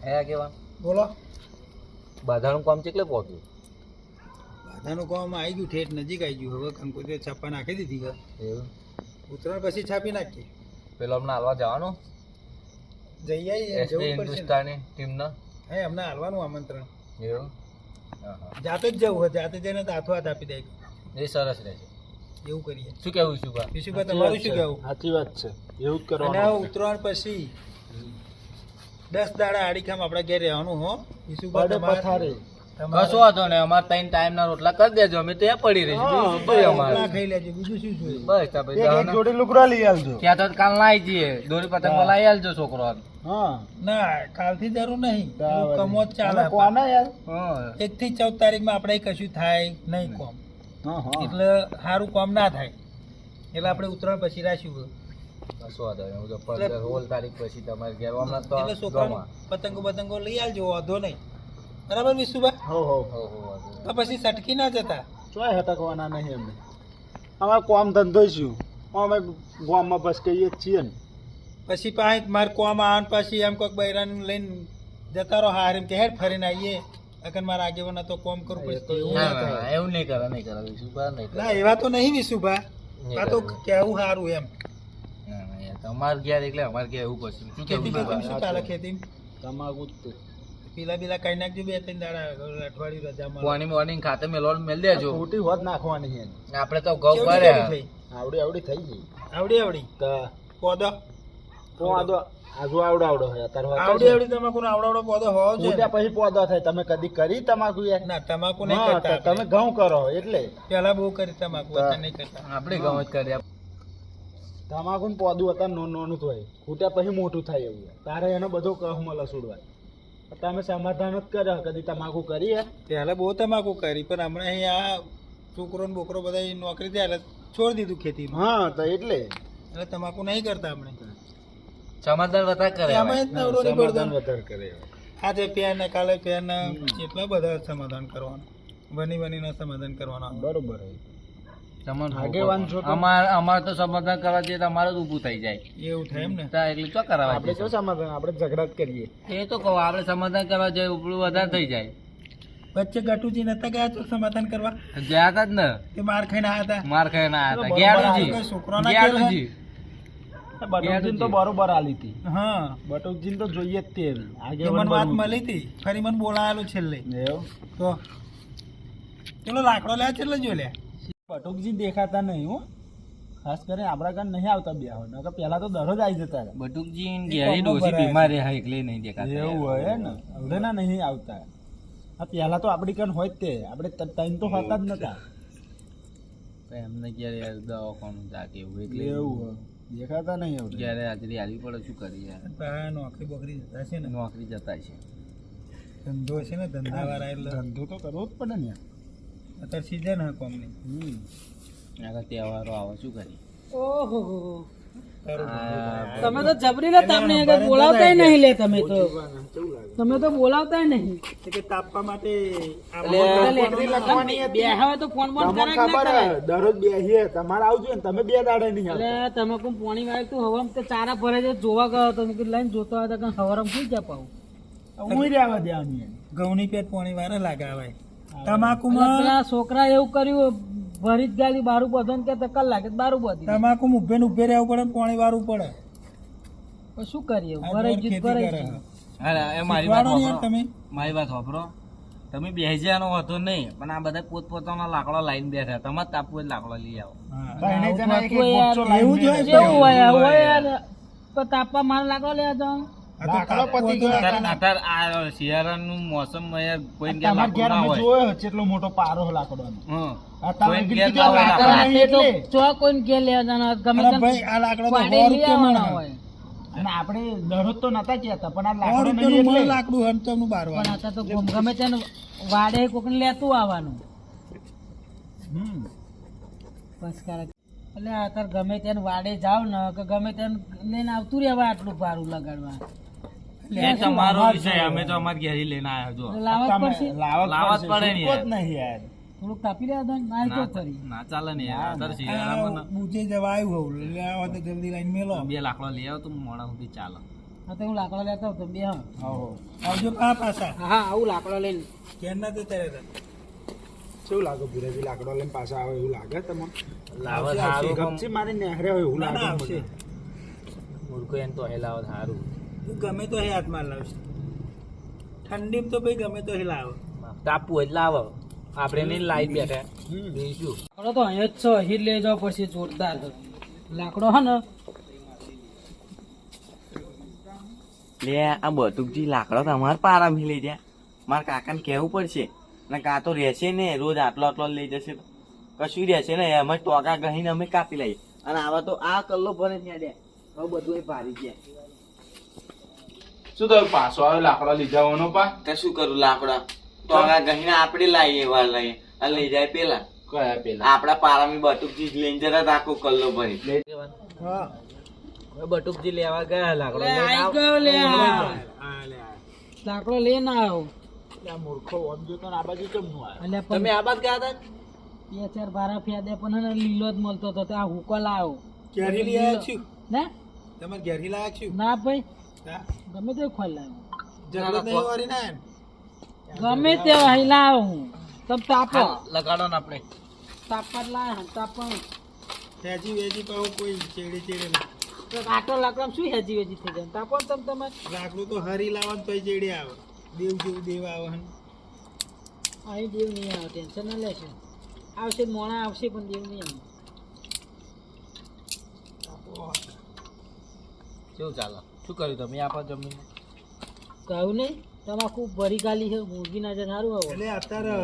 હે આગેવાન બોલો. બાધાનું કામ કેટલે પહોંચ્યું? બાધાનું કામ આવી ગયું, ઠેઠ નજીક આવી ગયું. હવે કંકોત્રી છાપા નાખી દીધી છે. એવું ઉત્તરાયણ પછી છાપી નાખીએ. પેલો અમને હાલવા જવાનું જઈ આવીએ, એસટી જવું પડશે ને. હિન્દુસ્તાની ટીમના હે અમને હાલવાનું આમંત્રણ. એવું હા હા જાતે જ જવું હોય, જાતે જઈને તો હાથો હાથ આપી દે. એ સરસ રહેશે. એવું કરીએ. શું કેવું છું બા? વિશુભા તમારું શું કહેવું? સાચી વાત છે, એવું જ અને કરવાનું. આ ઉત્તરાયણ પછી 10 દાડા આડીખામ આપણા ઘેર રહેવાનું હો. વિશુભા પડે પથારી. કશો વાંધો નહીં, અમારે 3 ટાઈમના રોટલા કરી દેજો, અમે ત્યાં પડી રહીશું. બીજું શું જોઈએ અમારે? ખાઈ લેજો, બીજું શું જોઈએ? બસ તા પછી એક દહાના- જોડી લુગડા લઈ આવજો. ત્યાં તો કાલ ના આવી જઈએ, દોરી પતંગ બોલાવી આલજો છોકરો. હા ના કાલથી જરૂર નહીં. તાવડી. કમો જ ચાલે. તમે કોને યાર? 1 થી 14 તારીખમાં આપણે કશું થાય નહીં કોમ. હા હા એટલે સારું કામ ના થાય, એટલે આપણે ઉત્તરાયણ પછી રાખ્યું. કશો વાંધો નહીં, હું તો 15 તારીખ પછી તમારે ઘેર હમણાં તો એટલે છોકરાને પતંગો લઈ આવજો, વાંધો નહીં. બરાબર વિશુભા? હો હો તો પછી સટકી ના જતા. ચોય હટકવાના નહીં અમે. અમારે કોમ ધંધો શું, અમે ગામમાં બસ કહીએ જ છીએ ને. પછી પાછું મારે કોમ આવવાનું, પછી એમ કોઈક બૈરાને લઈને જતા રહો હાર, એમ કે હેડ ફરીને આવીએ. અગર મારા આગેવાના તો કોમ કરું પછી એવું ના થાય. એવું નહીં કરે વિશુભા, નહીં કરે. ના એવા તો નહીં વિશુભા, આ તો કેવું સારું એમ. તમારે ઘેર એટલે અમારે ઘેર એવું પડશે. શું ખેતી કેવું બેતી શું ચાલે? ખેતી તમાકુ જ તે. પીલા કઈ નાખજો, 2-3 દાડા અઠવાડિયું રજા મળે. મોર્નિંગ ખાતે મેલ દેજો. ખોટી હોત નાખવાની છે. આપણે તો ઘઉં કેવડી ભર્યા. થઈ? આવડી થઈ ગઈ. આવડી તો પોદો પોદો આજુ આવડો હોય અત્યારે આવડી તમાકુ આવડો પોદો હોવો જોઈએ. મોટા પછી પોદો થાય. તમે કદી કરી તમાકુ યાર? ના તમાકુ નહીં હા, કરતા તો તમે ઘઉં કરો એટલે. પેલા બહુ કરી તમાકુ, અત્યારે નહીં કરતા. આપણે ઘઉં જ કર્યા. તમાકુ ને પોદું અત્યારે નાનું થાય, ખૂટ્યા પછી મોટું થાય એવું. તારે એનો બધો કહમાં લસુડવાય. તમે સમાધાન જ કર્યો કદી તમાકુ કરી હે? પેલા બહુ તમાકુ કરી, પણ હમણાં અહીંયા છોકરો ને બોકરો બધા નોકરી થયા એટલે છોડી દીધું ખેતીમાં. હા તો એટલે એટલે તમાકુ નહીં કરતા આપણે. સમાધાન વધારે કરે એમાં જ નવરો નહીં પડતો. સમાધાન વધારે કરે. આજે પેન ને કાલે પેન ને એટલા બધા સમાધાન કરવાનું, બનીને સમાધાન કરવાનું. બરોબર હે. તમને આગેવાન છો તો? અમારે તો સમાધાન કરવા જઈએ તો અમારે જ ઊભું થઈ જાય. એવું થાય એમ ને. તા એટલે શું કરાવવા આપણે જઈશું? શું સમાધાન? આપણે ઝઘડા જ કરીએ. એ તો કહું, આપણે સમાધાન કરવા જઈએ ઉપલું વધારે થઈ જાય. વચ્ચે ગટુજી નતા ગયા તો સમાધાન કરવા? ગયા હતા જ ને, તે માર ખાઈને આવ્યા હતા. માર ખાઈ ના હતા. બરોબર ગેરુજી કોઈ છોકરાના ગેરુજી બટુકજીને તો બરોબર આલી હતી. હા બટુકજીને તો જોઈએ જ તે. એ મને વાત મળી હતી, ફરી મને બોલાયેલું છેલ્લે. એવું? તો ચલો લાકડો લે, છેલ્લે જો લે. બટુકજી દેખાતા નહીં હો, ખાસ કરીને આપણા કાન નહીં આવતા બે હોય. નકર પહેલા તો દરરોજ આવી જતા હતા. બટુકજી ઘેરી ડોસી બીમાર રહે એટલે નહીં દેખાતા. એવું હોય ને, હવે ના નહીં આવતા. આ પહેલા તો આપણી કાન હોય જ તે. આપણે ત્રણ તો હોતા જ નતા. એમને ક્યારે દવાખાનું જાગે એવું એટલે એવું હોય, દેખાતા નહીં હવે. ક્યારે હાજરી આવી પડે, શું કરીએ? આ નોકરી બોકરી જતા છે ને, નોકરી જતા છે. ધંધો છે ને, ધંધા વાળા એટલે ધંધો તો કરવો જ પડે ને યાર. અત્યારે સીઝન હા કોમની. આગળ તહેવારો આવે, શું કરીએ? ઓહો આ તમે તો જબરી લે, તમને આગળ બોલાવતાય નહીં લે. તમે તો બોલાવતાય નહીં. કે તાપવા માટે બેહાવે તો ફોન બોન કરે તમને કે ના ખબર કરે? હે, દરરોજ બેસીએ. તમારે આવજો ને, તમે 2 દાડે નહીં આવતા. અરે તમે કોણ પોણી વાળે તું હવામાં તો ચારા ભરે છે, જોવા ગયો તો મેં કીધું લઈને જોતો હતા કે હવારમાં શું ક્યાં પાવું? હું રહેવા દેવાનું યાર. ઘઉંની પેટ પોણી વાર લગાવાય. એટલે તમાકુમાં પેલા છોકરા એવું કર્યું, ભરી જ ગાડી બારું બધો ને કે કલાકે બારું બધી. તમાકુ ઉભે ને ઉભે રહેવું પડે, પોણી વારવું પડે. પણ શું કરીએ, આ ભરાઈ ઢોર જ ખેતી ભરાઈ કરે. જ. અરે, એ મારી વાત શીખવાડો ને યાર સાંભળો. તમે. મારી વાત સાંભળો. તમે બેસજાનો હતો નહીં, પણ આ બધા પોતપોતાનો લાકડો લાઈન બેઠા. તમારે તાપવું હોય તો લાકડો લઈ આવો. હા. ત્રણે જણા એક એક તો યાર, બોક્સો લાઈન એવું જ હોય. જેવું હોય હોય યાર. તો તાપવા માલ લાગો લે તો આ તો લાકડો તાપવું પતી હતું. ગયો. અત્યારે આ શિયાળાનું મોસમ યાર કોઈ ઘેર તમારા લાકડું ઘેર ના અમે હોય. જોયો કેટલો મોટો પારો લાકડોનો. હં. આ તમે કોઈ ઘેર કીધું ના હોય લાકડા લાકડા. નહીં રાતે તો એટલે. ચો કોઈને ઘેર લેવા જવાના, ગમે અરે તેમ ભાઈ આ લાકડો તો પાડે 100 લઈ રૂપિયા આવવાના મળે. હોય. અને આપણે દરરોજ તો નતા કહેતા, પણ આ 100 લાકડો નહીં રૂપિયાનું મળે એટલે. લાકડું હંચમનું બારવાનું. પણ અત્યારે તો ગમે તેને વાડે કોકને લેતું આવવાનું. હમ. બસ કરે એટલે અત્યારે ગમે તેને વાડે જાવ ને કે ગમે તેને લઈને આવતું રહેવા, આટલું ભારું લગાડવા એ તમારો વિષય, અમે તો અમારી ઘેરી લઈને આવ્યા જો. એટલે લાવવા જ તમે પડશે. લાવવા જ પડે ને સૂકો જ યાર. નહીં યાર. થોડુંક તાપી રહ્યા હતા ના તો ફરી ના ચાલે ને યાર. અત્યારે શિયાળામાં આ બુજે જવા આવ્યું હોઉં. એટલે આવો તો જલ્દી લાઈન મેલો. 2 લાકડો લઈ આવો તો મોડા સુધી ચાલે. હા તો હું લાકડા લેતો હતો બે હા આવજો પાછા હા આવું લાકડા લઈને કેમ ના જતા રહેતા કેવું લાગે ભૂરાજી લાકડો લઈને પાછા આવે એવું લાગે તમને લાવો આવશે, સારું ગપચી મારી નેહરે હોય એવું ના, ના, લાગે આવશે. મને. મૂર્ખો એમ તો હેલાવો સારું તું ગમે તો હાથમાં લાવશે ઠંડી તો ભાઈ ગમે તો લાવો તાપવું એટલે આવો આપણે નહીં લાઈટ બેઠા જોઈશું લાકડો તો અહીંયા જ છે અહીં જ લઈ જવો પડશે જોરદાર લાકડો હે ને લે આ બટુકજી લાકડો તમારે પારામાં લઈ જાય મારા કાકાને કહેવું પડશે ને કાં તો રહેશે ને રોજ આટલો આટલો લઈ જશે તો કશું રહેશે ને એમ જ ટોકા ગહીને અમે કાપી લઈએ અને આવા તો આ કલ્લો ભરે ત્યાં દે હવે બધું એ ભારી ગયા શું થયું પાછો આવે લાકડો લીધા હોનો પા તો શું કરું લાકડા ટોકા ગહીને આપણે લાવીએ વાર લઈએ અને લઈ જાય પેલા કયા પેલા આપડા પારામી બટુકજી લઈને જતા હતા આખો કલ્લો ભરી હા બટુકજી લેવા ગયા લાકડો લે, લઈને આઈ આવ. ગયો લે આ. હા લે આ. લાકડો લઈને આવ્યો આ મૂર્ખો ઓમ જોતો ને આ બાજુ કેમ નું આવે એટલે તમે પણ આ બાદ ગયા હતા બે ચાર ભારા ફેદે પણ હે ને લીલો જ મળતો હતો ત્યાં હુકો લાવ્યો ઘેરી લઈ આવ્યા છું ને તમારે ઘેરી લાયા છું ના ભાઈ હા? ગમે તે ખોલ લાવ્યો ઝઘડો નહીં વારી ના એમ? ગમે તે અહીં લાવ્યો હું તમે તાપો લગાડો ને આપણે તાપા જ લાવ્યા તાપા હેજી વેજી પાછું કોઈ ચેડે ચેડે ના. આટો લાકડા શું હેજી વેજી થઈ જાય તાપો ને તમે તમારે લાકડું તો હરી લાવવાનું તોય ચેડે આવે દેવ જેવું દેવ આવે હન. અહીં દેવ નહીં આવે ટેન્શન ના લેશો આવશે મોણા આવશે પણ દેવ નહીં આવે કેવું ચાલો શું કર્યું તમે આપો જમીન કહ્યું નહીં તમાકુ ભરી ગાલી છે મુરગી ના છે સારું હવે એટલે અત્યારે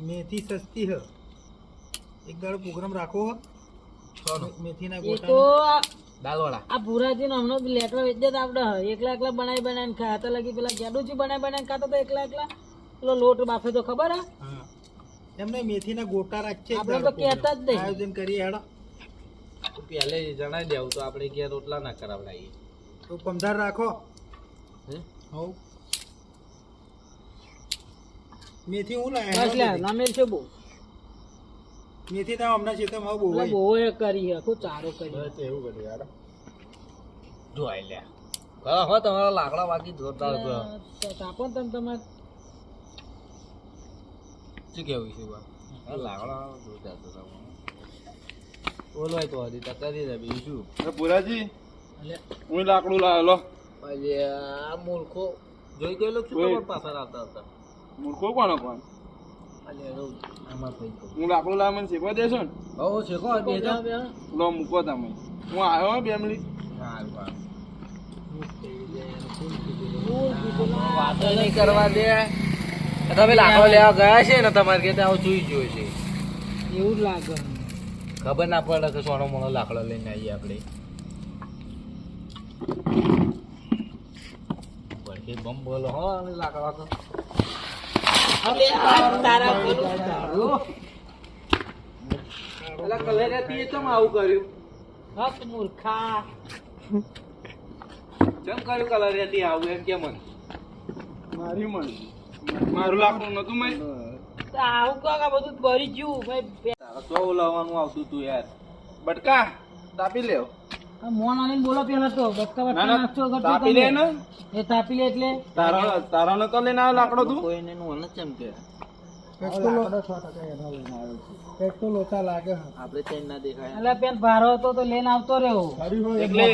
મેથી સસ્તી હ એક દાડો પ્રોગ્રામ રાખો હ. મેથીના એ તો ગોટા દાલવાળા આ ભૂરાજી નો હમણાં લેટર વેચે જ આપડે એકલા એકલા બનાવી બનાવીને ખાતા લગી પેલા ગેડુજી બનાવી બનાવીને ખાતા તો એકલા એકલા પેલો લોટ બાફે તો ખબર હે હા એમને મેથીના ગોટા રાખીએ આપણે તો કહેતા જ નહીં. આયોજન કરીએ હેડો પહેલે જણાવી દેવું તો આપણે ઘેર રોટલા ના કરાવડાવીએ તો પમધાર રાખો હે? હવ મેથી હું બસ લાયા લે નામેલ છે બહુ મેથી તો હમણાં ચેતમ બહુ એટલે હોય. બહુ એ કરી હે ખૂબ સારો કરી બસ એવું કર્યું યાર જો આઈ લે હો તમારા લાકડા બાકી જોરદાર હતો. તાપો ને તમે તમારે શું કેવું છે બા આ લાકડા જોરદાર હતો તમારો. બોલવાય તો હજી તક કરી દે બીજું શું પુરાજી એટલે હું લાકડું લાવેલો પછી આ મૂર્ખો જોઈ ગયેલો શું જોઈ. ખબર પાછળ આવતા આવતા મૂર્ખો કોનો કોણ અલે એનો આમાં થઈ ગયો હું લાકડું લાવે મને શીખવા દેશો ને હો શેકો બે જા લો મૂકો તમે હું આવ્યો બે મિનિટ વાતો નહીં કરવા દે તમે લાકડો લેવા ગયા છે ને તમારે કે આવું જોઈ જોયું છે એવું જ લાગે ખબર ના પડે કે સોનો મોનો લાકડો લઈને આવીએ આપણે પડખે બમ બોલો હો અને લાકડા તો તારા પેલા કલેરિયાથી કેમ આવું કર્યું હક મૂર્ખા કેમ કર્યું કલેરિયાથી આવું એમ કેમ મારી મન મારું લાકડું નતું મેં તો આવું કહો કે બધું ભરી ગયું ભાઈ તો લાવવાનું આવતું તું યાર બટકા તાપી લેવ મોન આવીને બોલો પેલા તો બટકા ના, બટકા ના, નાખશો કરશો તાપી તમે. લે ને. એ તાપી લે એટલે તારા નતો લઈને આવ્યો લાકડો તું કોઈને નું ચમ કે પેટ્રોલ ઓછા લાગે હ. આપણે ચેન ના દેખાય એટલે પેન ભારો હતો તો લઈને આવતો રહ્યો એટલે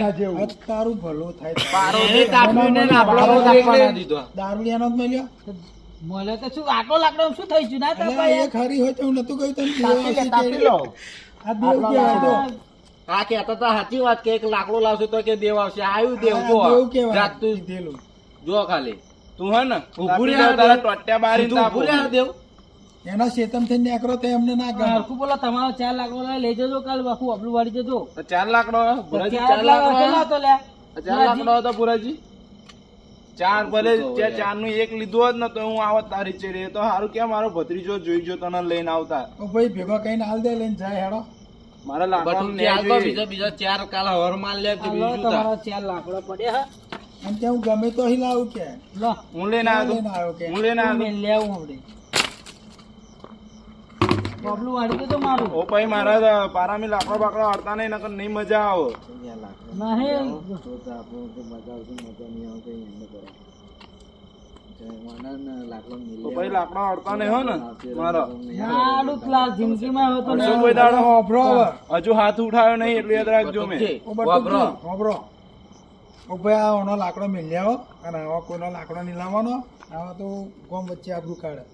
તારું ભલું થાય પારોથી તાપ્યુંને લાકડો નાખવાના દીધો દારૂડિયાનો જ મળ્યો મળે તો શું આટલો લાકડો શું થઈ ગયું ના એટલે તાપાય એ ખરી હોય તો હું નતું કહ્યું તને દેવ તાપી લે, આવશે તાપી ચેડે. લો. આ દેવ કહેવાય તો. આ કહેતા હતા સાચી વાત કે એક લાકડો લાવશે તો કે દેવ આવશે આવ્યું દેવ આ જો દેવ કહેવાય. જાત તું કીધેલું. જો ખાલી તું હે ને ઊભું તાપી રહ્યા લે, તારા દેવ. ટોટિયા બારી સીધું ઊભું રહ્યા દેવ એના શેતમ થઈને નીકળો તો એમને ના ગમે. હરખું બોલો તમારો 4 લાકડો લઈ જજો કાલ બાપુ આપણું વાળી જજો તો 4 લાકડો પુરાજી 4 4 લાકડો કેટલો હતો લે 4 લાકડો હતો પુરાજી 4 ભલે ત્યાં 4 નું એક લીધું હોત ને તો હું આવત તારી ચેડે તો સારું કે મારો ભત્રીજો જોઈ જો તને લઈને આવતા ઓ ભાઈ ભેગો કઈને હાલ દે લઈને જાય હેડો મારા લાકડાનું બટુક ન્યાય ચાલ તો જોઈએ. બીજા 4 કાલ હવર માલ લે કે હાલો, બીજું તા તમારો 4 લાકડો પડ્યા અને ત્યાં હું ગમે તો અહીં લાવું કે લો હું લઈને આવ્યો લઈને આવ્યો કે હું લઈને આવ્યો મેં લેવું આપણે બબલું વાળી દેજો મારું ઓ ભાઈ મારા પારામી લાકડો બાકડો હડતા નહીં નકર નહીં મજા આવે નહીં તો ભાઈ લાકડો હડતા નહીં હો ને મારો આડું જ લાલ જિંદગીમાં હવે તો હજુ કોઈ દાડો હજુ હાથ ઉઠાવ્યો નહીં એટલું યાદ રાખજો મેં વાપરો ઓ ભાઈ આ ઓનો લાકડો મિલ્યા હો અને આવા કોઈનો લાકડો નહીં લાવવાનો આવા તો ગોમ વચ્ચે આબરૂ કાઢે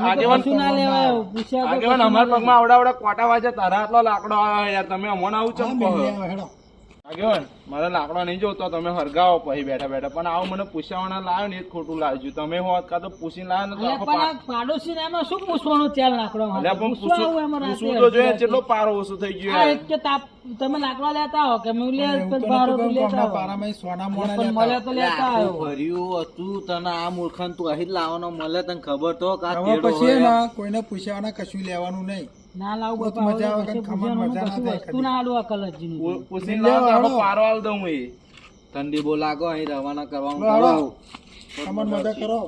આગેવાન કશું ના લેવાય પૂછ્યા તો આગેવાન અમારા પગમાં આવડા કોટા વાજે તારા આટલો લાકડો આવે યાર તમે અમોને આવું ચમ કહો મિલ્યા હેડો આગેવાન મારે લાકડો નહીં જોતો તમે હરગાવો પછી બેઠા બેઠા પણ આવું મને પૂછાવાના લાવ્યો ને એ જ ખોટું લાવજો તમે હોત કાં તો પૂછીને લાવ્યો ને તો અલ્યા આખો પણ આ પાડોશી ને એમાં શું પૂછવાનું ચાલ લાકડો અલ્યા પણ પૂછવા આવું એમાં પૂછવું રાતે તો જોઈએ જેટલો પારો ઓછો થઈ ગયો આ યાર. એક કે તાપ તમે લાકડો લેતા હો કે મેં લે એવું તો બારો નતું કહ્યું કે લેતા હમણાં હો પારામાં સોના મોના પણ મળે તો લેતા આખું આવ્યો ભર્યું હતું તને આ મૂર્ખાન તું અહીં જ લાવવાનો મળે તને ખબર તો કે આ હવે તેડો પછી હોય ને કોઈને પૂછ્યાવાના કશું લેવાનું નહીં ના લાવું બહુ બાપા મજા આવે હવે કે પછી ખમણ પૂછવાનું મજા ના કશું થાય વસ્તુ ના આડું આ કલરજીનું પૂછીને લાવો તો આખો પારો આલ દઉં એ ઠંડી બહુ લાગો અહીં રવાના કરવાનું હાલો. કરો. ખમણ મજા કરો